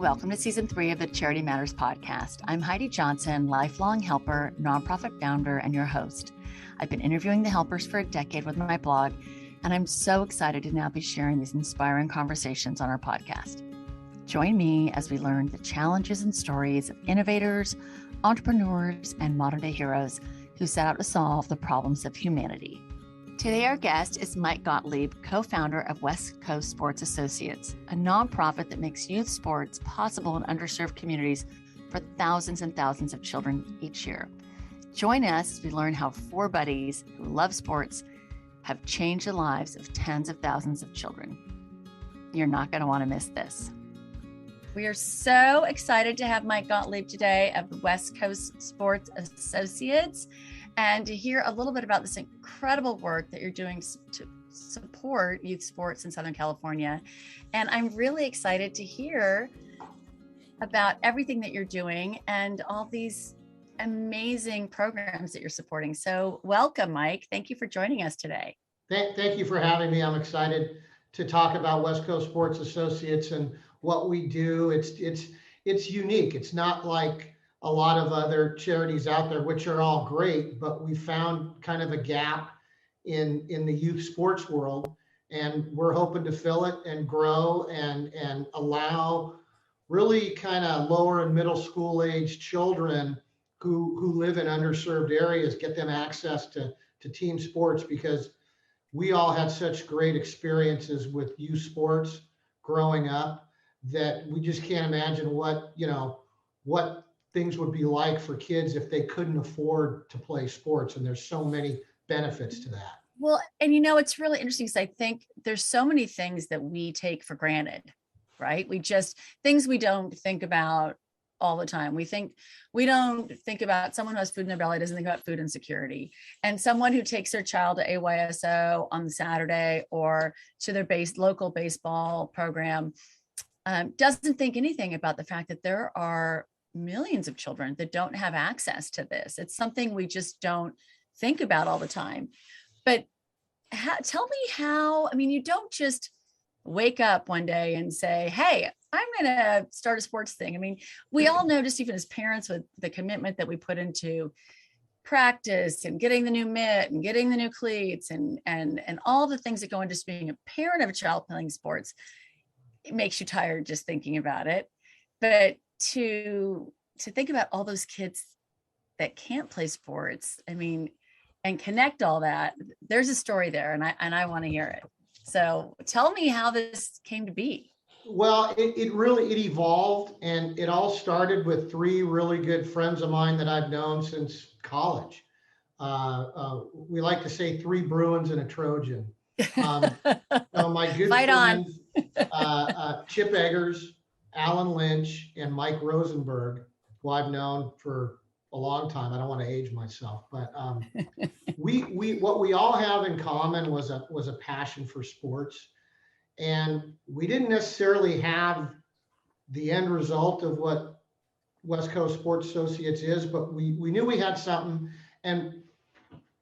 Welcome to Season 3 of the Charity Matters podcast. I'm Heidi Johnson, lifelong helper, nonprofit founder, and your host. I've been interviewing the helpers for a decade with my blog, and I'm so excited to now be sharing these inspiring conversations on our podcast. Join me as we learn the challenges and stories of innovators, entrepreneurs, and modern-day heroes who set out to solve the problems of humanity. Today, our guest is Mike Gottlieb, co-founder of West Coast Sports Associates, a nonprofit that makes youth sports possible in underserved communities for thousands and thousands of children each year. Join us as we learn how four buddies who love sports have changed the lives of tens of thousands of children. You're not going to want to miss this. We are so excited to have Mike Gottlieb today of the West Coast Sports Associates, and to hear a little bit about this incredible work that you're doing to support youth sports in Southern California. And I'm really excited to hear about everything that you're doing and all these amazing programs that you're supporting. So welcome, Mike. Thank you for joining us today. Thank you for having me. I'm excited to talk about West Coast Sports Associates and what we do. It's unique. It's not like a lot of other charities out there, which are all great, but we found kind of a gap in the youth sports world, and we're hoping to fill it and grow and allow really kind of lower and middle school age children who live in underserved areas, get them access to team sports, because we all had such great experiences with youth sports growing up that we just can't imagine what things would be like for kids if they couldn't afford to play sports. And there's so many benefits to that. Well, and it's really interesting because I think there's so many things that we take for granted, right? Things we don't think about all the time. We don't think about someone who has food in their belly, doesn't think about food insecurity. And someone who takes their child to AYSO on Saturday or to their local baseball program doesn't think anything about the fact that there are millions of children that don't have access to this. It's something we just don't think about all the time. But tell me how, you don't just wake up one day and say, hey, I'm going to start a sports thing. We all know, just even as parents, with the commitment that we put into practice and getting the new mitt and getting the new cleats and all the things that go into just being a parent of a child playing sports, it makes you tired just thinking about it. But to think about all those kids that can't play sports, and connect all that, there's a story there, and I want to hear it. So tell me how this came to be. Well, it evolved, and it all started with three really good friends of mine that I've known since college. We like to say 3 Bruins and a Trojan. My good Fight friends, Chip Eggers, Alan Lynch, and Mike Rosenberg, who I've known for a long time. I don't want to age myself, but what we all have in common was a passion for sports. And we didn't necessarily have the end result of what West Coast Sports Associates is, but we knew we had something, and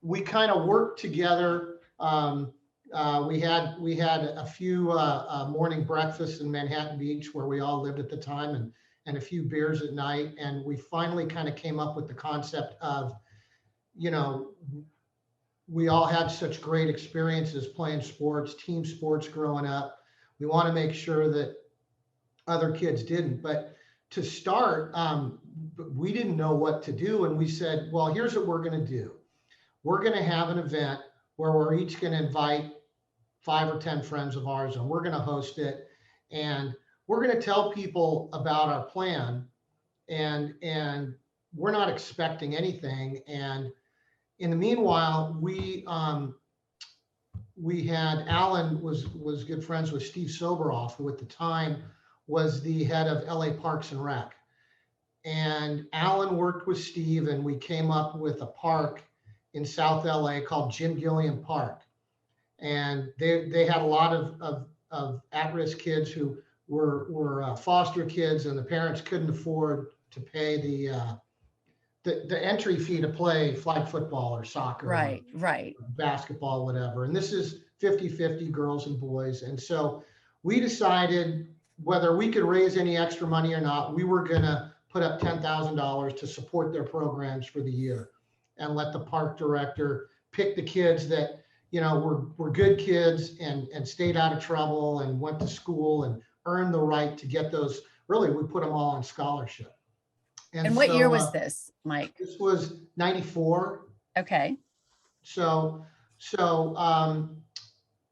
we kind of worked together. We had a few morning breakfasts in Manhattan Beach, where we all lived at the time, and a few beers at night. And we finally kind of came up with the concept of, we all had such great experiences playing sports, team sports growing up. We want to make sure that other kids didn't. But to start, we didn't know what to do. And we said, well, here's what we're going to do. We're going to have an event where we're each going to invite 5 or 10 friends of ours, and we're going to host it. And we're going to tell people about our plan. And we're not expecting anything. And in the meanwhile, we had Alan was good friends with Steve Soberoff, who at the time was the head of LA Parks and Rec. And Alan worked with Steve, and we came up with a park in South LA called Jim Gilliam Park. And they had a lot of at-risk kids who were foster kids, and the parents couldn't afford to pay the entry fee to play flag football or soccer, right, or basketball, whatever. And this is 50-50 girls and boys. And so we decided whether we could raise any extra money or not, we were going to put up $10,000 to support their programs for the year and let the park director pick the kids that, were good kids and stayed out of trouble and went to school and earned the right to get those. Really, we put them all on scholarship. And what year was this, Mike? This was 94. Okay. So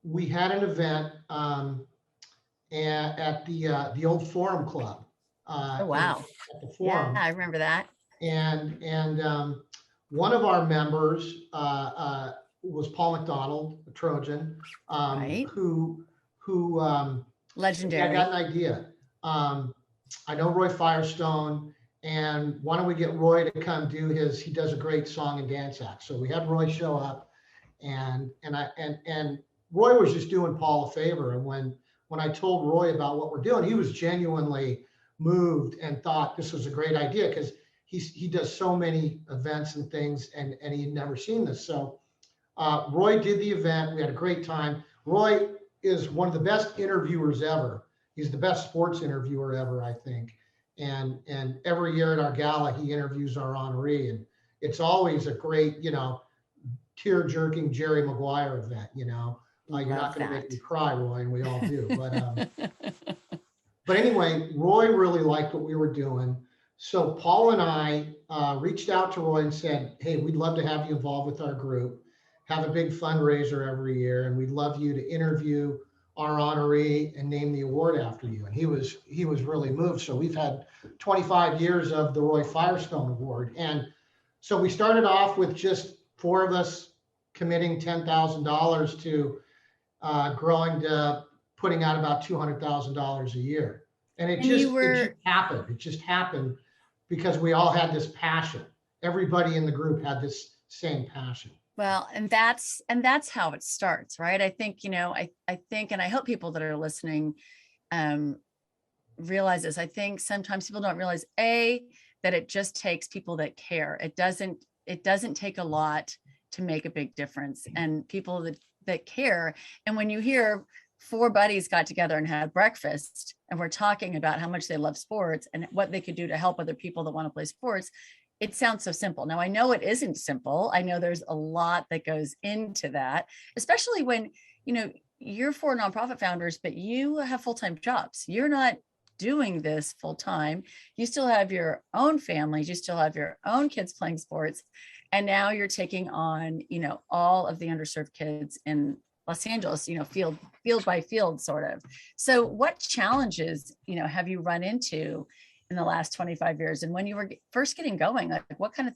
we had an event at the old Forum Club. Oh, wow. At the Forum. Yeah, I remember that. And one of our members was Paul McDonald, a Trojan, Right. who Legendary. I got an idea. I know Roy Firestone, and why don't we get Roy to come do he does a great song and dance act. So we had Roy show up, and Roy was just doing Paul a favor. And when I told Roy about what we're doing, he was genuinely moved and thought this was a great idea, because he does so many events and things, and he had never seen this. So Roy did the event. We had a great time. Roy is one of the best interviewers ever. He's the best sports interviewer ever, I think. And every year at our gala, he interviews our honoree, and it's always a great, tear-jerking Jerry Maguire event. You're not going to make me cry, Roy, and we all do. But anyway, Roy really liked what we were doing. So Paul and I reached out to Roy and said, hey, we'd love to have you involved with our group, have a big fundraiser every year, and we'd love you to interview our honoree and name the award after you. And he was really moved. So we've had 25 years of the Roy Firestone Award. And so we started off with just 4 of us committing $10,000 to growing to putting out about $200,000 a year. And it just happened. It just happened because we all had this passion. Everybody in the group had this same passion. Well, and that's how it starts, right? I think, I think, and I hope people that are listening realize this. I think sometimes people don't realize, that it just takes people that care. It doesn't take a lot to make a big difference, and people that care. And when you hear 4 buddies got together and had breakfast and we're talking about how much they love sports and what they could do to help other people that want to play sports, it sounds so simple. Now, I know it isn't simple. I know there's a lot that goes into that, especially when, you're 4 nonprofit founders, but you have full-time jobs. You're not doing this full-time. You still have your own families. You still have your own kids playing sports. And now you're taking on, all of the underserved kids in Los Angeles, field by field sort of. So what challenges, have you run into in the last 25 years? And when you were first getting going, like what kind of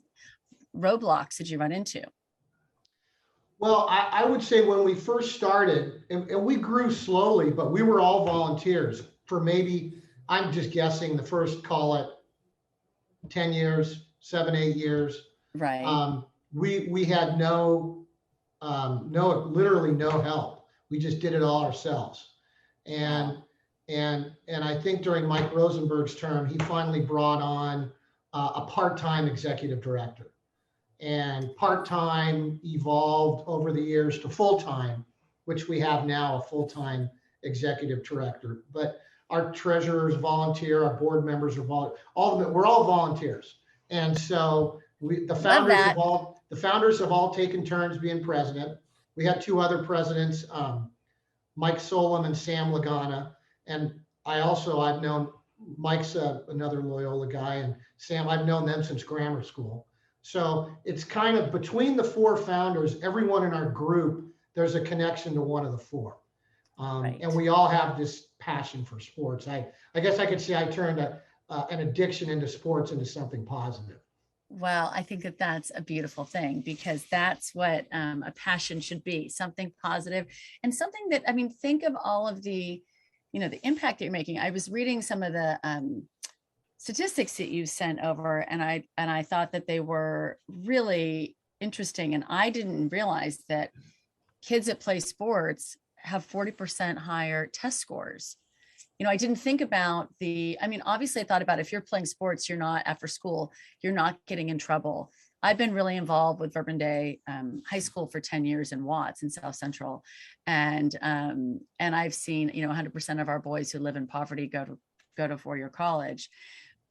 roadblocks did you run into? Well, I would say when we first started, and we grew slowly, but we were all volunteers for maybe, I'm just guessing, the first, call it 10 years, 7, 8 years. Right. We had literally no help. We just did it all ourselves. And I think during Mike Rosenberg's term, he finally brought on a part-time executive director. And part-time evolved over the years to full-time, which we have now, a full-time executive director. But our treasurers volunteer, our board members are we're all volunteers. And so the founders have all taken turns being president. We had 2 other presidents, Mike Solom and Sam Lagana. And I've known Mike's another Loyola guy, and Sam, I've known them since grammar school. So it's kind of between the 4 founders, everyone in our group, there's a connection to one of the 4. Right. And we all have this passion for sports. I guess I could say I turned an addiction into sports into something positive. Well, I think that's a beautiful thing, because that's what a passion should be, something positive and something that, think of all of the, the impact that you're making. I was reading some of the statistics that you sent over, and I thought that they were really interesting. And I didn't realize that kids that play sports have 40% higher test scores. I didn't think about obviously I thought about if you're playing sports, you're not after school, you're not getting in trouble. I've been really involved with Bourbon Day High School for 10 years in Watts in South Central. And I've seen, 100% of our boys who live in poverty go to four-year college.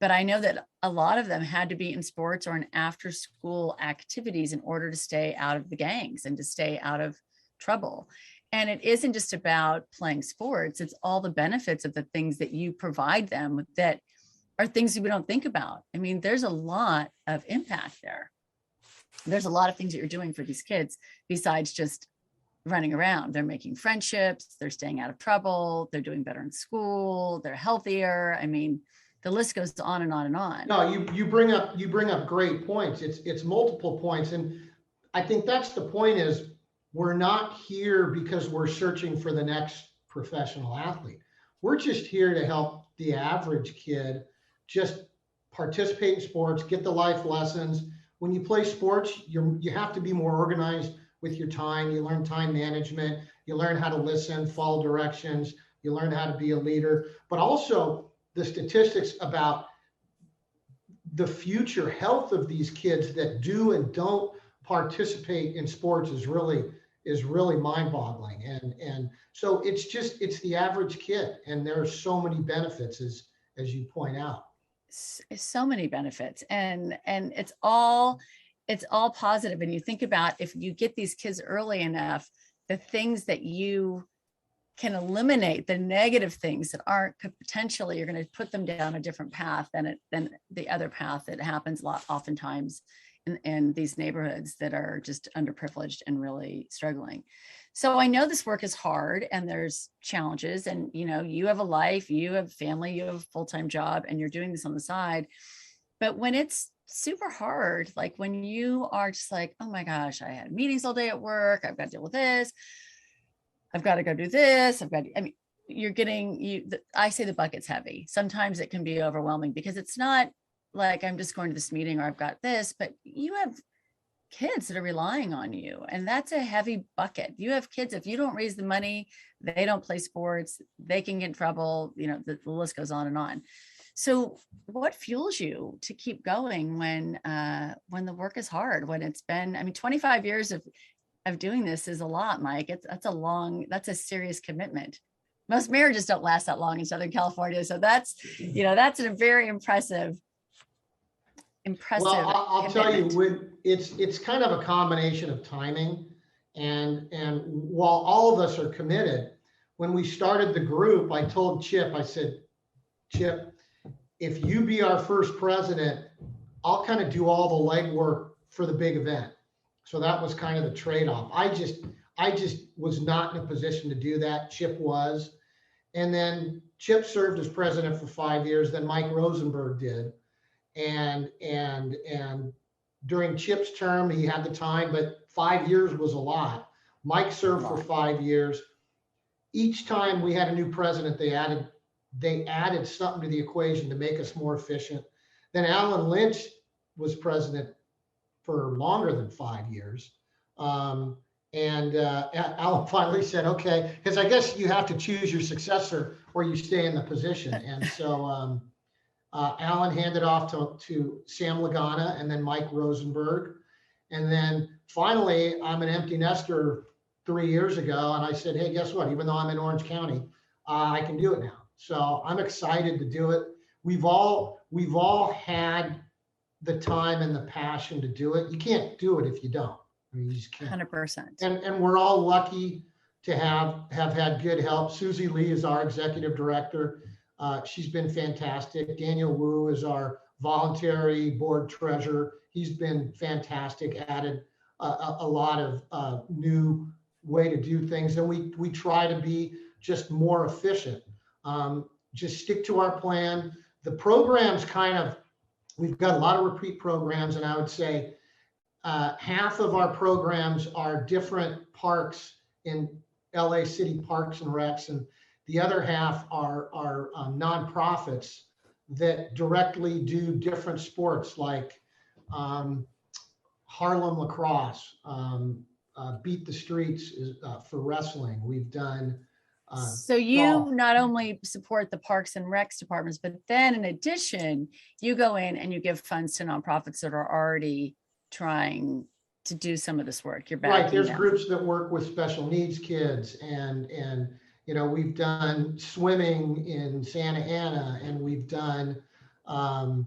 But I know that a lot of them had to be in sports or in after school activities in order to stay out of the gangs and to stay out of trouble. And it isn't just about playing sports. It's all the benefits of the things that you provide them that are things that we don't think about. I mean, there's a lot of impact there. There's a lot of things that you're doing for these kids besides just running around. They're making friendships, they're staying out of trouble, they're doing better in school, they're healthier. I mean, the list goes on and on and on. No, you bring up great points. It's multiple points. And I think that's the point is we're not here because we're searching for the next professional athlete. We're just here to help the average kid just participate in sports, get the life lessons. When you play sports, you have to be more organized with your time. You learn time management. You learn how to listen, follow directions. You learn how to be a leader. But also the statistics about the future health of these kids that do and don't participate in sports is really mind-boggling. And so it's the average kid, and there are so many benefits as you point out. So many benefits, and it's all positive. And you think about if you get these kids early enough, the things that you can eliminate, the negative things that could potentially, you're going to put them down a different path than the other path that happens oftentimes in these neighborhoods that are just underprivileged and really struggling. So I know this work is hard and there's challenges, and you have a life, you have family, you have a full-time job, and you're doing this on the side. But when it's super hard, like when you are just like, oh my gosh, I had meetings all day at work, I've got to deal with this, I've got to go do this, I say the bucket's heavy. Sometimes it can be overwhelming because it's not like I'm just going to this meeting or I've got this, but you have kids that are relying on you, and that's a heavy bucket. You have kids, if you don't raise the money, they don't play sports, they can get in trouble, the list goes on and on. So what fuels you to keep going when the work is hard, when it's been, 25 years of doing this is a lot, Mike. That's a serious commitment. Most marriages don't last that long in Southern California. So that's a very impressive. Well, I'll tell you, it's kind of a combination of timing, and while all of us are committed, when we started the group, I told Chip, I said, Chip, if you be our first president, I'll kind of do all the legwork for the big event. So that was kind of the trade-off. I just was not in a position to do that. Chip was, and then Chip served as president for 5 years. Then Mike Rosenberg did. And during Chip's term, he had the time, but 5 years was a lot. Mike served for 5 years. Each time we had a new president, they added something to the equation to make us more efficient. Then Alan Lynch was president for longer than 5 years. Alan finally said, okay, because I guess you have to choose your successor or you stay in the position. And so Alan handed off to Sam Lagana and then Mike Rosenberg. And then finally, I'm an empty nester 3 years ago. And I said, hey, guess what? Even though I'm in Orange County, I can do it now. So I'm excited to do it. We've all had the time and the passion to do it. You can't do it if you don't. You just can't. 100%. And we're all lucky to have had good help. Susie Lee is our executive director. She's been fantastic. Daniel Wu is our voluntary board treasurer. He's been fantastic, added a lot of new way to do things. And we try to be just more efficient. Just stick to our plan. The programs we've got a lot of repeat programs, and I would say half of our programs are different parks in LA City Parks and Recs, and the other half are nonprofits that directly do different sports like Harlem Lacrosse, Beat the Streets for wrestling. We've done. So you not only support the Parks and Recs departments, but then in addition, you go in and you give funds to nonprofits that are already trying to do some of this work. You're Right. backing There's them. groups that work with special needs kids, and we've done swimming in Santa Ana, and we've done um,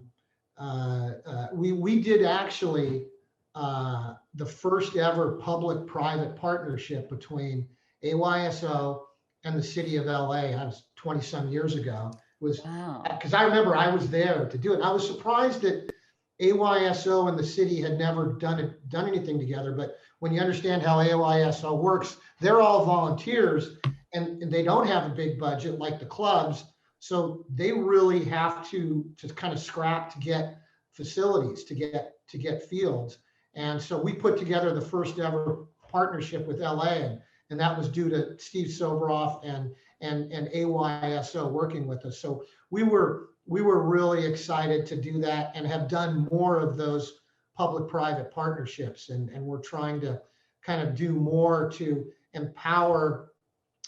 we did actually the first ever public-private partnership between AYSO and the city of LA. I was 20 some years ago. It was Wow. because I remember I was there to do it. I was surprised that AYSO and the city had never done anything together. But when you understand how AYSO works, they're all volunteers, and they don't have a big budget like the clubs. So they really have to kind of scrap to get facilities, to get fields. And so we put together the first ever partnership with LA, and that was due to Steve Sobroff and AYSO working with us. So we were really excited to do that, and have done more of those public-private partnerships. And we're trying to kind of do more to empower,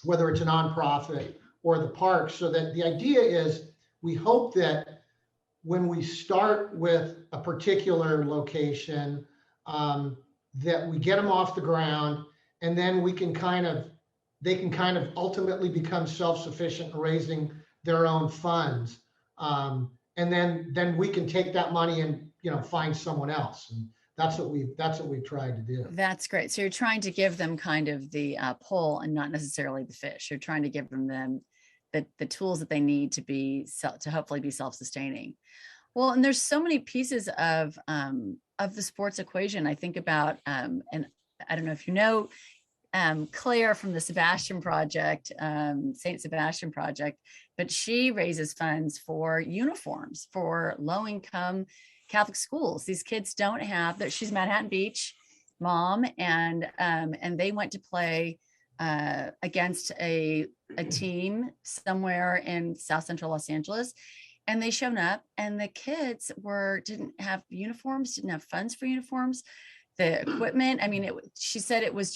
whether it's a nonprofit or the parks. So that the idea is, we hope that when we start with a particular location, that we get them off the ground, and then they can kind of ultimately become self-sufficient in raising their own funds. And then we can take that money and, find someone else. And that's what we've tried to do. That's great. So you're trying to give them kind of the pull and not necessarily the fish. You're trying to give them the tools that they need to hopefully be self-sustaining. Well, and there's so many pieces of the sports equation. I think about, and I don't know if you know, Claire from the Sebastian Project, St. Sebastian Project, but she raises funds for uniforms for low-income Catholic schools. These kids don't have that. She's Manhattan Beach mom, and they went to play against a team somewhere in South Central Los Angeles. And they showed up, and the kids didn't have uniforms, didn't have funds for uniforms, the equipment. I mean, she said it was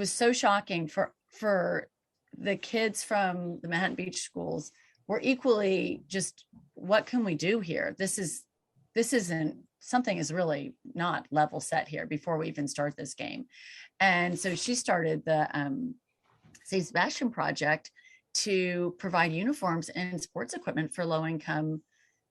so shocking for the kids from the Manhattan Beach schools. Were equally just, what can we do here? Something is really not level set here before we even start this game. And so she started the St. Sebastian Project to provide uniforms and sports equipment for low-income,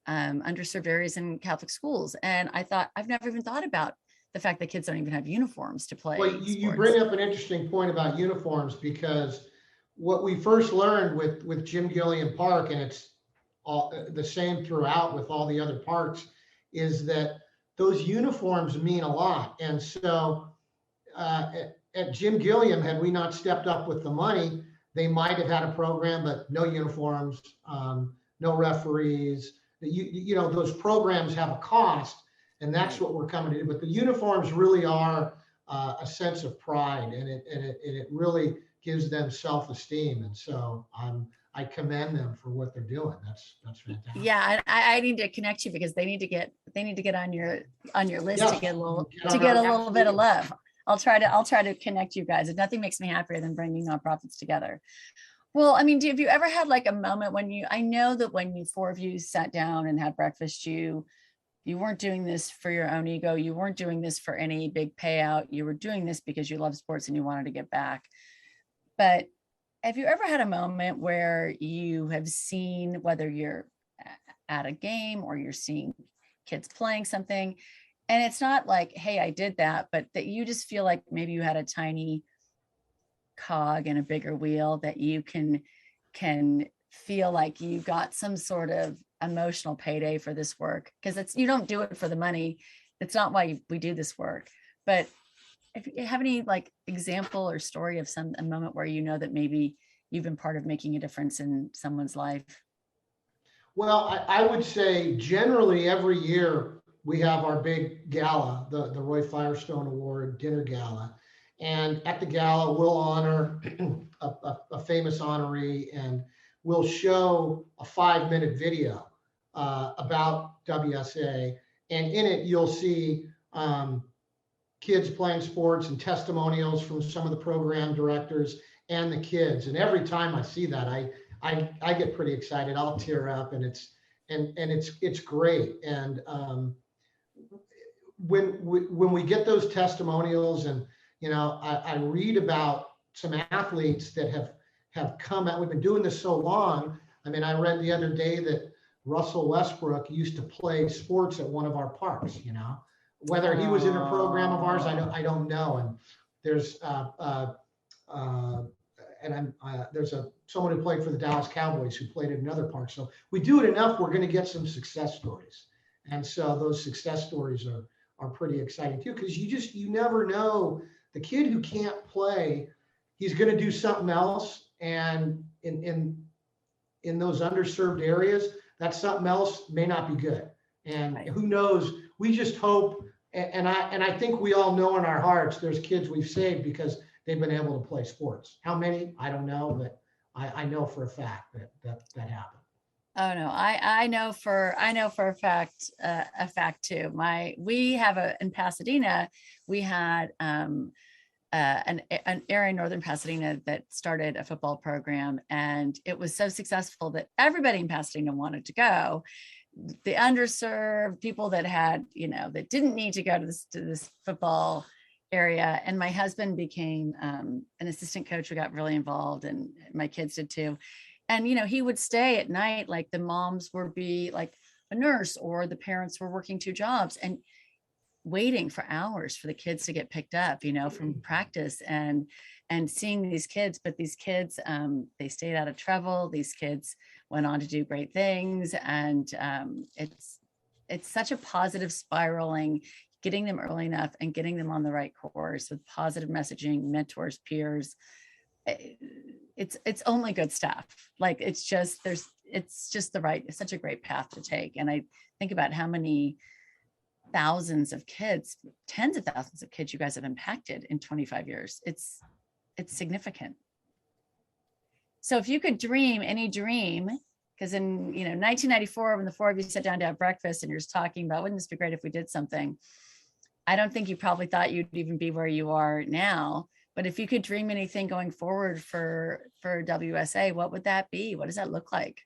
underserved areas in Catholic schools. And I thought, I've never even thought about the fact that kids don't even have uniforms to play. Well, you bring up an interesting point about uniforms, because what we first learned with Jim Gilliam Park, and it's all the same throughout with all the other parks, is that those uniforms mean a lot. And so at Jim Gilliam, had we not stepped up with the money, they might have had a program, but no uniforms, no referees. Those programs have a cost, and that's what we're coming to do. But the uniforms really are a sense of pride, and it really gives them self-esteem. And so I commend them for what they're doing. That's fantastic. Yeah, I need to connect you, because they need to get on your list, Yes. to get a little bit of love. I'll try to connect you guys. And nothing makes me happier than bringing nonprofits together. Well, I mean, have you ever had like a moment when I know that when you four of you sat down and had breakfast, you weren't doing this for your own ego. You weren't doing this for any big payout. You were doing this because you love sports and you wanted to give back. But have you ever had a moment where you have seen, whether you're at a game or you're seeing kids playing something, and it's not like, hey, I did that, but that you just feel like maybe you had a tiny cog in a bigger wheel, that you can feel like you got some sort of emotional payday for this work? Because you don't do it for the money. It's not why we do this work. But if you have any like example or story of a moment where that maybe you've been part of making a difference in someone's life. Well, I would say generally every year we have our big gala, the Roy Firestone Award dinner gala. And at the gala, we'll honor a famous honoree, and we'll show a 5-minute video about WSA. And in it, you'll see kids playing sports and testimonials from some of the program directors and the kids. And every time I see that, I get pretty excited. I'll tear up, and it's great. And when we get those testimonials, and I read about some athletes that have come out. We've been doing this so long. I mean, I read the other day that Russell Westbrook used to play sports at one of our parks. Whether he was in a program of ours, I don't know. And there's there's someone who played for the Dallas Cowboys who played at another park. So we do it enough, we're going to get some success stories. And so those success stories are pretty exciting too, because you never know. The kid who can't play, he's going to do something else. And in those underserved areas, that something else may not be good. And who knows? We just hope, and I think we all know in our hearts, there's kids we've saved because they've been able to play sports. How many? I don't know, but I know for a fact that happened. Oh no, I know for a fact too. We have in Pasadena, we had an area in northern Pasadena that started a football program, and it was so successful that everybody in Pasadena wanted to go. The underserved people that had, that didn't need to go to this football area. And my husband became an assistant coach who got really involved, and my kids did too. And, he would stay at night, like the moms would be like a nurse, or the parents were working 2 jobs and waiting for hours for the kids to get picked up, from practice, and seeing these kids. But these kids, they stayed out of trouble. These kids went on to do great things. And it's such a positive spiraling, getting them early enough and getting them on the right course with positive messaging, mentors, peers. It's only good stuff. Like, it's just such a great path to take. And I think about how many thousands of kids, tens of thousands of kids you guys have impacted in 25 years. It's significant. So if you could dream any dream, because in 1994, when the 4 of you sat down to have breakfast and you're just talking about, wouldn't this be great if we did something? I don't think you probably thought you'd even be where you are now. But if you could dream anything going forward for WSA, what would that be? What does that look like?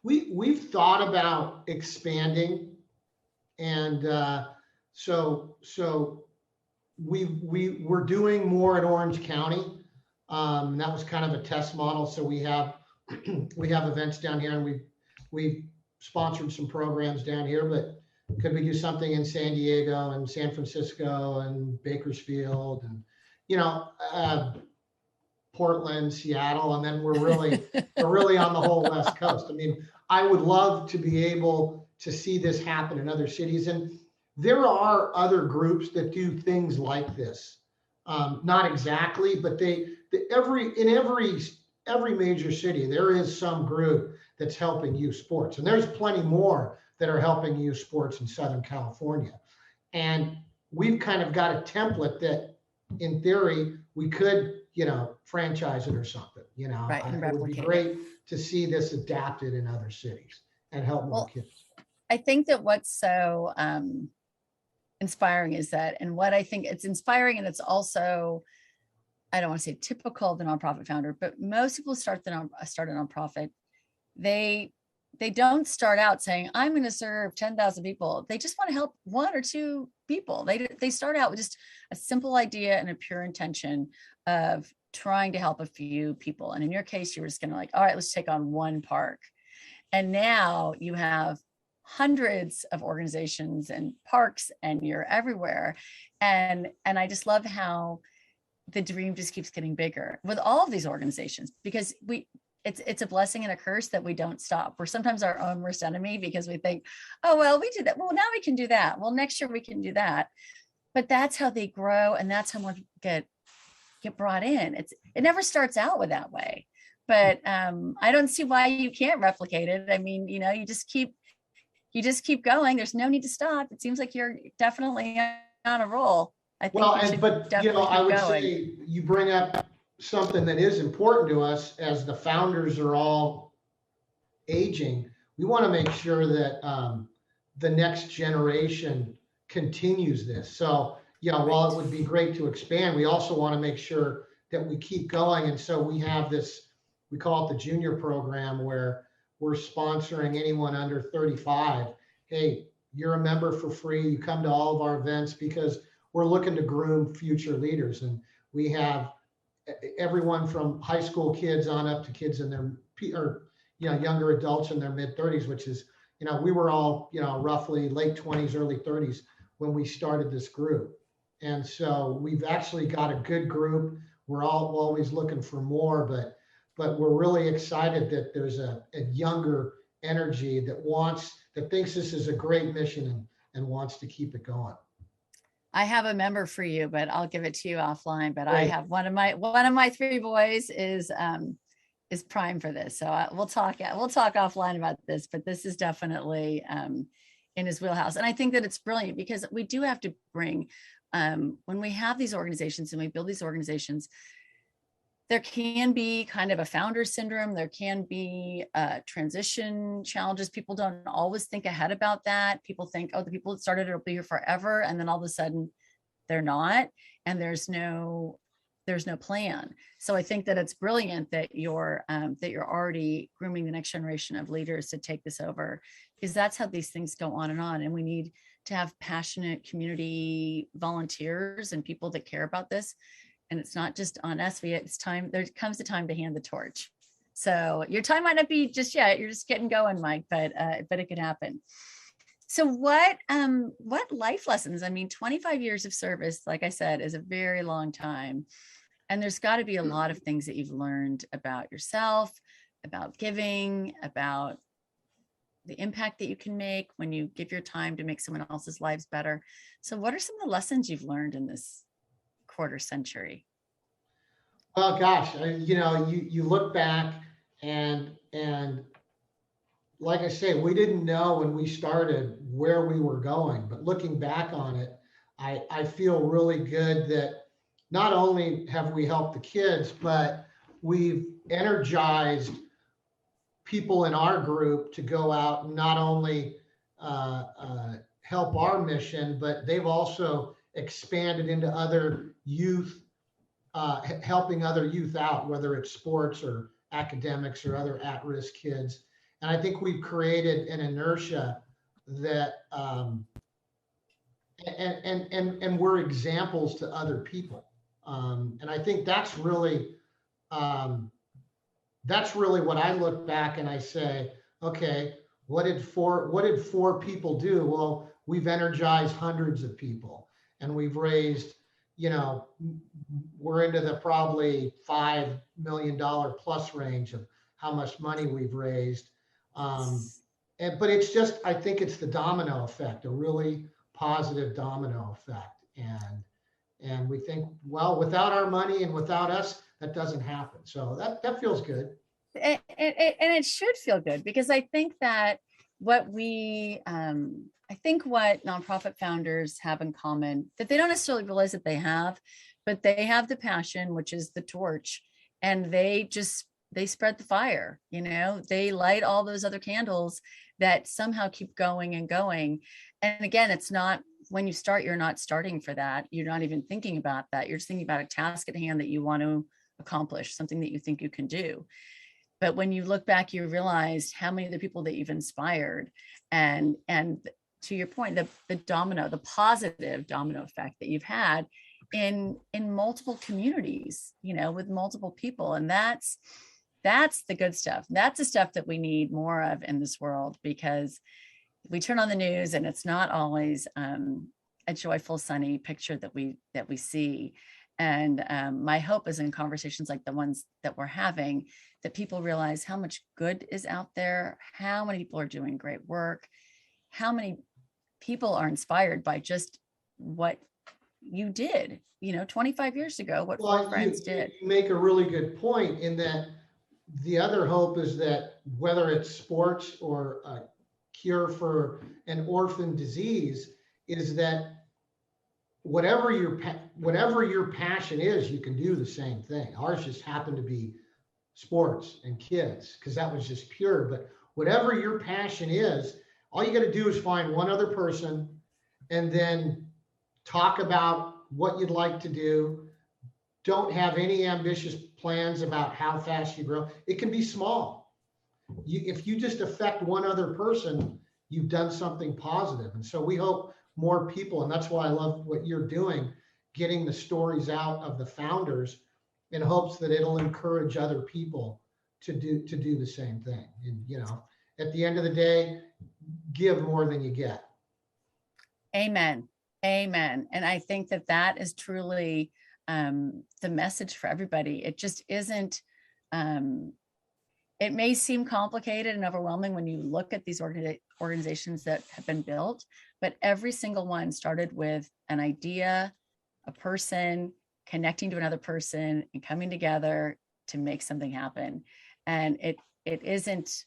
We've thought about expanding, and so we're doing more in Orange County. That was kind of a test model. So we have events down here, and we've sponsored some programs down here. But could we do something in San Diego and San Francisco and Bakersfield and Portland, Seattle, and then we're really on the whole West Coast. I mean, I would love to be able to see this happen in other cities, and there are other groups that do things like this. Not exactly, but in every major city there is some group that's helping youth sports, and there's plenty more that are helping youth sports in Southern California. And we've kind of got a template that, in theory, we could, franchise it or something. Right, it would be great to see this adapted in other cities and help more kids. I think that what's so inspiring is that, and what I think it's inspiring, and it's also, I don't want to say typical of the nonprofit founder, but most people start a nonprofit. They don't start out saying, I'm going to serve 10,000 people. They just want to help 1 or 2 people. They start out with just a simple idea and a pure intention of trying to help a few people. And in your case, you were just going to all right, let's take on 1 park. And now you have hundreds of organizations and parks, and you're everywhere. And I just love how the dream just keeps getting bigger with all of these organizations, because it's a blessing and a curse that we don't stop. We're sometimes our own worst enemy, because we think, oh, well, we did that. Well, now we can do that. Well, next year we can do that. But that's how they grow, and that's how more get brought in. It never starts out with that way. But I don't see why you can't replicate it. I mean, you just keep going. There's no need to stop. It seems like you're definitely on a roll. I think I would say you bring up something that is important to us as the founders are all aging. We want to make sure that the next generation continues this. So, while it would be great to expand, we also want to make sure that we keep going. And so we have this, we call it the junior program, where we're sponsoring anyone under 35. Hey, You're a member for free. You come to all of our events because we're looking to groom future leaders. And we have everyone from high school kids on up to kids in their, or, younger adults in their mid 30s, which is, we were all, roughly late 20s, early 30s when we started this group. And so we've actually got a good group. We're all always looking for more, but we're really excited that there's a younger energy that thinks this is a great mission and wants to keep it going. I have a member for you, but I'll give it to you offline. But Great. I have one of my three boys is prime for this. So we'll talk offline about this, but this is definitely in his wheelhouse. And I think that it's brilliant because we do have to bring, when we have these organizations and we build these organizations, there can be kind of a founder syndrome. There can be transition challenges. People don't always think ahead about that. People think, oh, the people that started it will be here forever. And then all of a sudden they're not, and there's no plan. So I think that it's brilliant that you're already grooming the next generation of leaders to take this over, because that's how these things go on. And we need to have passionate community volunteers and people that care about this. And it's not just on us. It's time. There comes a time to hand the torch. So your time might not be just yet. You're just getting going, Mike, but it could happen. So what life lessons? I mean, 25 years of service, like I said, is a very long time. And there's got to be a lot of things that you've learned about yourself, about giving, about the impact that you can make when you give your time to make someone else's lives better. So what are some of the lessons you've learned in this quarter century? Well, gosh, you look back and like I say, we didn't know when we started where we were going, but looking back on it, I feel really good that not only have we helped the kids, but we've energized people in our group to go out and not only help our mission, but they've also expanded into other youth, helping other youth out, whether it's sports or academics or other at-risk kids. And I think we've created an inertia that, and we're examples to other people. And I think that's really what I look back and I say, okay, what did four people do? Well, we've energized hundreds of people, and we've raised, we're into the probably $5 million plus range of how much money we've raised. But it's just, I think it's the domino effect, a really positive domino effect. And we think, well, without our money and without us, that doesn't happen. So that feels good. And it should feel good, because I think that what nonprofit founders have in common, that they don't necessarily realize that they have, but they have the passion, which is the torch, and they spread the fire. They light all those other candles that somehow keep going and going. And again, it's not, when you start, you're not starting for that. You're not even thinking about that. You're just thinking about a task at hand that you want to accomplish, something that you think you can do. But when you look back, you realize how many of the people that you've inspired, and to your point, the positive domino effect that you've had in multiple communities, with multiple people. And that's the good stuff. That's the stuff that we need more of in this world, because we turn on the news and it's not always a joyful, sunny picture that we see. And my hope is in conversations like the ones that we're having, that people realize how much good is out there, how many people are doing great work, how many people are inspired by just what you did, 25 years ago, what four friends did. You make a really good point, in that the other hope is that whether it's sports or a cure for an orphan disease, is that whatever your passion is, you can do the same thing. Ours just happened to be sports and kids, because that was just pure. But whatever your passion is, all you got to do is find one other person and then talk about what you'd like to do. Don't have any ambitious plans about how fast you grow. It can be small. If you just affect one other person, you've done something positive. And so we hope more people, and that's why I love what you're doing, getting the stories out of the founders in hopes that it'll encourage other people to do the same thing. And at the end of the day, give more than you get. Amen. Amen. And I think that that is truly the message for everybody. It just isn't, it may seem complicated and overwhelming when you look at these organizations that have been built, but every single one started with an idea, a person connecting to another person and coming together to make something happen. And it isn't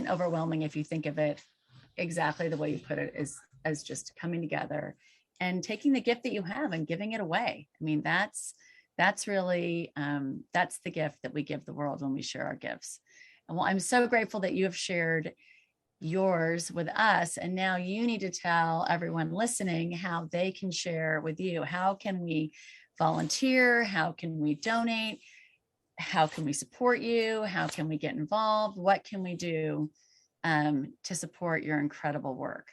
overwhelming if you think of it exactly the way you put it, as just coming together and taking the gift that you have and giving it away. I mean, that's really, that's the gift that we give the world when we share our gifts. And well, I'm so grateful that you have shared yours with us. And now you need to tell everyone listening how they can share with you. How can we volunteer? How can we donate? How can we support you? How can we get involved? What can we do to support your incredible work?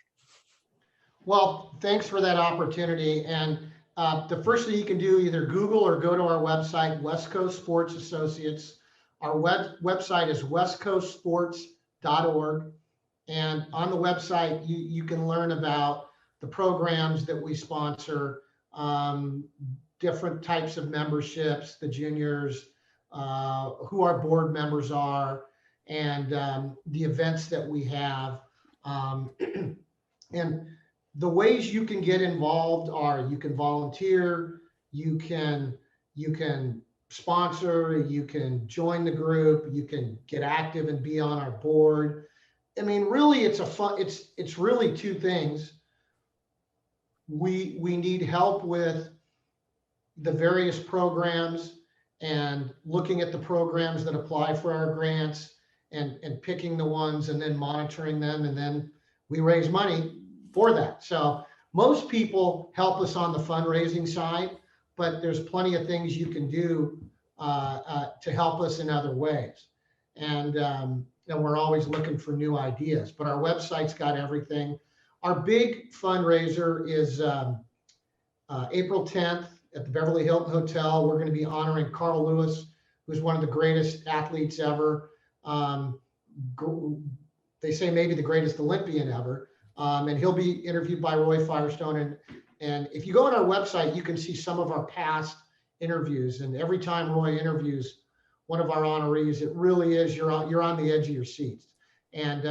Well, thanks for that opportunity. And the first thing you can do, either Google or go to our website, West Coast Sports Associates. Our website is westcoastsports.org. And on the website, you can learn about the programs that we sponsor, different types of memberships, the juniors, who our board members are, and the events that we have. And the ways you can get involved are you can volunteer, you can sponsor, you can join the group, you can get active and be on our board. I mean, really, it's really two things. We need help with the various programs and looking at the programs that apply for our grants and picking the ones and then monitoring them, and then we raise money for that. So most people help us on the fundraising side, but there's plenty of things you can do to help us in other ways. And we're always looking for new ideas, but our website's got everything. Our big fundraiser is April 10th at the Beverly Hilton Hotel. We're going to be honoring Carl Lewis, who's one of the greatest athletes ever. They say maybe the greatest Olympian ever. And he'll be interviewed by Roy Firestone. And if you go on our website, you can see some of our past interviews. And every time Roy interviews one of our honorees, it really is, you're on the edge of your seats. And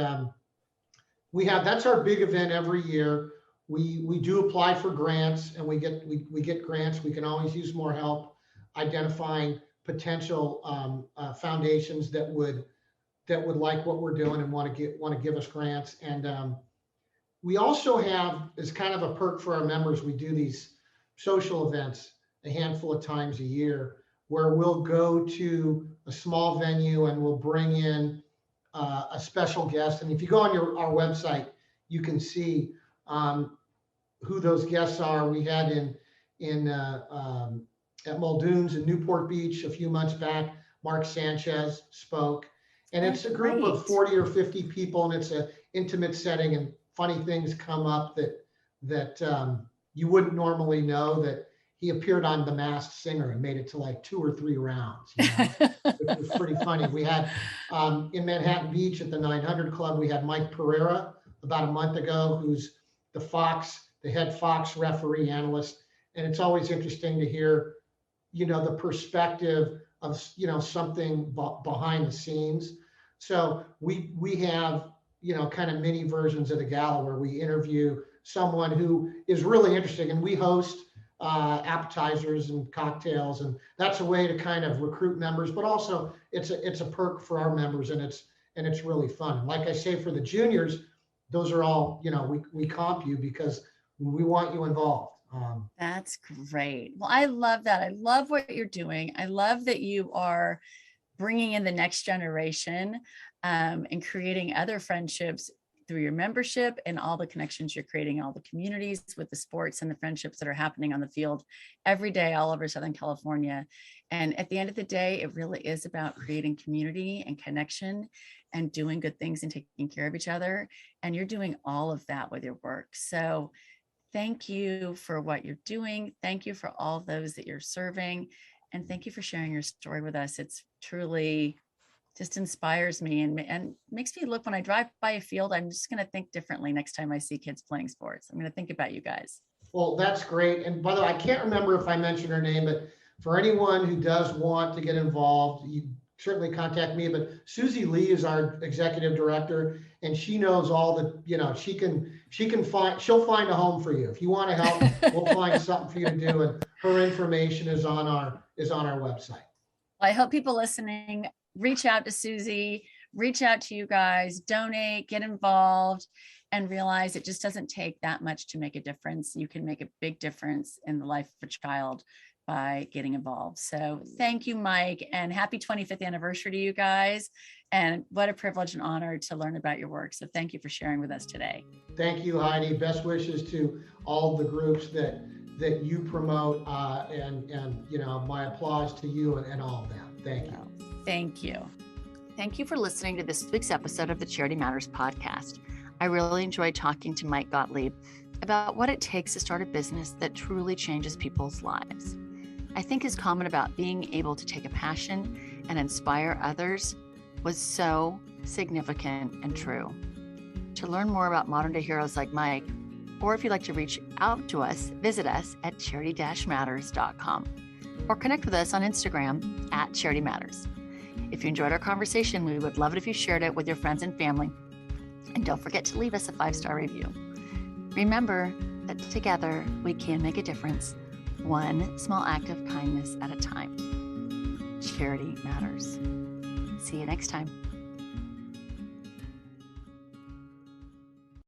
that's our big event every year. We do apply for grants, and we get grants. We can always use more help identifying potential foundations that would like what we're doing and want to give us grants. And we also have, as kind of a perk for our members, we do these social events a handful of times a year where we'll go to a small venue and we'll bring in a special guest. And if you go on our website, you can see who those guests are. We had at Muldoon's in Newport Beach a few months back, Mark Sanchez spoke. And it's a group of 40 or 50 people, and it's an intimate setting, and funny things come up that you wouldn't normally know, that he appeared on The Masked Singer and made it to like 2 or 3 rounds, which was pretty funny. We had in Manhattan Beach at the 900 Club, we had Mike Pereira about a month ago, who's the head Fox referee analyst. And it's always interesting to hear, the perspective of, something behind the scenes. So we have, kind of mini versions of the gala where we interview someone who is really interesting, and we host appetizers and cocktails, and that's a way to kind of recruit members, but also it's a perk for our members, and it's really fun. Like I say, for the juniors, those are all, we comp you because we want you involved. That's great. Well, I love that. I love what you're doing. I love that you are bringing in the next generation and creating other friendships through your membership and all the connections you're creating, all the communities with the sports and the friendships that are happening on the field every day all over Southern California. And at the end of the day, it really is about creating community and connection and doing good things and taking care of each other. And you're doing all of that with your work. So thank you for what you're doing. Thank you for all those that you're serving. And thank you for sharing your story with us. It's truly just inspires me and makes me look, when I drive by a field, I'm just going to think differently next time I see kids playing sports. I'm going to think about you guys. Well, that's great. And by the way, I can't remember if I mentioned her name, but for anyone who does want to get involved, you certainly contact me. But Susie Lee is our executive director, and she knows all the, she'll find a home for you. If you want to help, we'll find something for you to do. And her information is on our website. I hope people listening reach out to Susie, reach out to you guys, donate, get involved, and realize it just doesn't take that much to make a difference. You can make a big difference in the life of a child by getting involved. So thank you, Mike, and happy 25th anniversary to you guys. And what a privilege and honor to learn about your work. So thank you for sharing with us today. Thank you, Heidi. Best wishes to all the groups that you promote, and my applause to you and all of them. Thank you. Thank you. Thank you for listening to this week's episode of the Charity Matters podcast. I really enjoyed talking to Mike Gottlieb about what it takes to start a business that truly changes people's lives. I think his comment about being able to take a passion and inspire others was so significant and true. To learn more about modern day heroes like Mike, or if you'd like to reach out to us, visit us at charity-matters.com or connect with us on Instagram at Charity Matters. If you enjoyed our conversation, we would love it if you shared it with your friends and family. And don't forget to leave us a 5-star review. Remember that together we can make a difference, one small act of kindness at a time. Charity matters. See you next time.